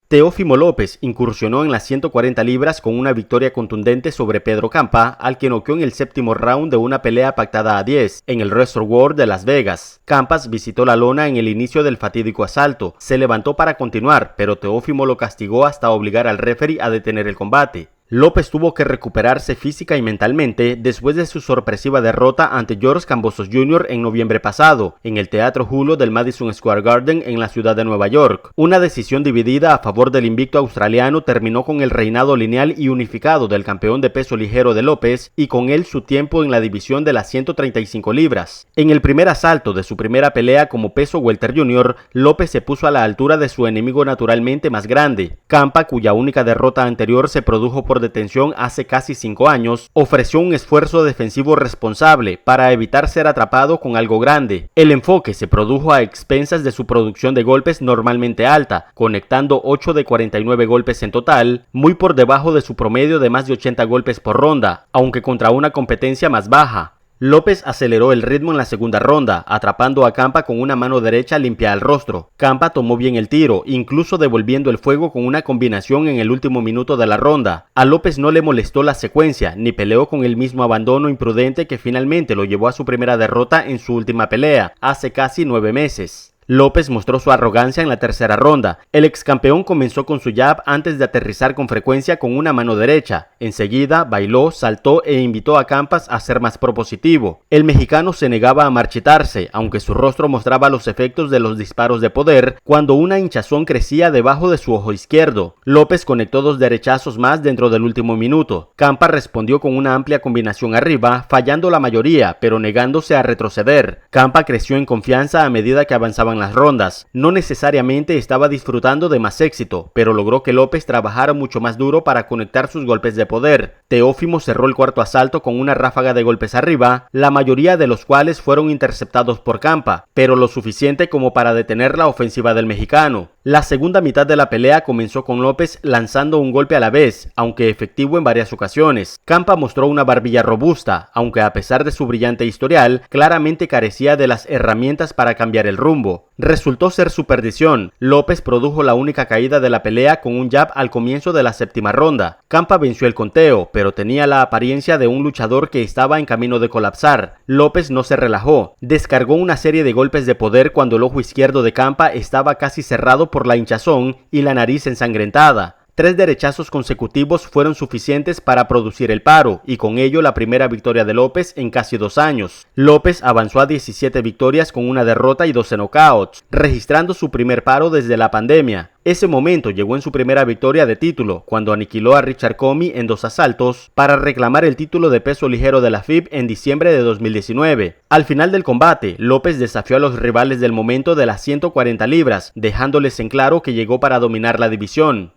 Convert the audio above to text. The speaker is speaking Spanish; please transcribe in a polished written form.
Teófimo López incursionó en las 140 libras con una victoria contundente sobre Pedro Campa, al que noqueó en el séptimo round de una pelea pactada a 10 en el Wrestle World de Las Vegas. Campas visitó la lona en el inicio del fatídico asalto, se levantó para continuar, pero Teófimo lo castigó hasta obligar al referee a detener el combate. López tuvo que recuperarse física y mentalmente después de su sorpresiva derrota ante George Kambosos Jr. en noviembre pasado, en el Teatro Hulu del Madison Square Garden en la ciudad de Nueva York. Una decisión dividida a favor del invicto australiano terminó con el reinado lineal y unificado del campeón de peso ligero de López y con él su tiempo en la división de las 135 libras. En el primer asalto de su primera pelea como peso welter junior, López se puso a la altura de su enemigo naturalmente más grande. Campa, cuya única derrota anterior se produjo por detención hace casi 5 años, ofreció un esfuerzo defensivo responsable para evitar ser atrapado con algo grande. El enfoque se produjo a expensas de su producción de golpes normalmente alta, conectando 8 de 49 golpes en total, muy por debajo de su promedio de más de 80 golpes por ronda, aunque contra una competencia más baja. López aceleró el ritmo en la segunda ronda, atrapando a Campa con una mano derecha limpia al rostro. Campa tomó bien el tiro, incluso devolviendo el fuego con una combinación en el último minuto de la ronda. A López no le molestó la secuencia, ni peleó con el mismo abandono imprudente que finalmente lo llevó a su primera derrota en su última pelea, hace casi 9 meses. López mostró su arrogancia en la tercera ronda. El ex campeón comenzó con su jab antes de aterrizar con frecuencia con una mano derecha. Enseguida bailó, saltó e invitó a Campas a ser más propositivo. El mexicano se negaba a marchitarse, aunque su rostro mostraba los efectos de los disparos de poder cuando una hinchazón crecía debajo de su ojo izquierdo. López conectó 2 derechazos más dentro del último minuto. Campa respondió con una amplia combinación arriba, fallando la mayoría, pero negándose a retroceder. Campa creció en confianza a medida que avanzaban las rondas. No necesariamente estaba disfrutando de más éxito, pero logró que López trabajara mucho más duro para conectar sus golpes de poder. Teófimo cerró el cuarto asalto con una ráfaga de golpes arriba, la mayoría de los cuales fueron interceptados por Campa, pero lo suficiente como para detener la ofensiva del mexicano. La segunda mitad de la pelea comenzó con López lanzando un golpe a la vez, aunque efectivo en varias ocasiones. Campa mostró una barbilla robusta, aunque a pesar de su brillante historial, claramente carecía de las herramientas para cambiar el rumbo. Resultó ser su perdición. López produjo la única caída de la pelea con un jab al comienzo de la séptima ronda. Campa venció el conteo, pero tenía la apariencia de un luchador que estaba en camino de colapsar. López no se relajó. Descargó una serie de golpes de poder cuando el ojo izquierdo de Campa estaba casi cerrado por la hinchazón y la nariz ensangrentada. 3 derechazos consecutivos fueron suficientes para producir el paro, y con ello la primera victoria de López en casi 2 años. López avanzó a 17 victorias con una derrota y 12 knockouts, registrando su primer paro desde la pandemia. Ese momento llegó en su primera victoria de título, cuando aniquiló a Richard Commey en 2 asaltos para reclamar el título de peso ligero de la FIB en diciembre de 2019. Al final del combate, López desafió a los rivales del momento de las 140 libras, dejándoles en claro que llegó para dominar la división.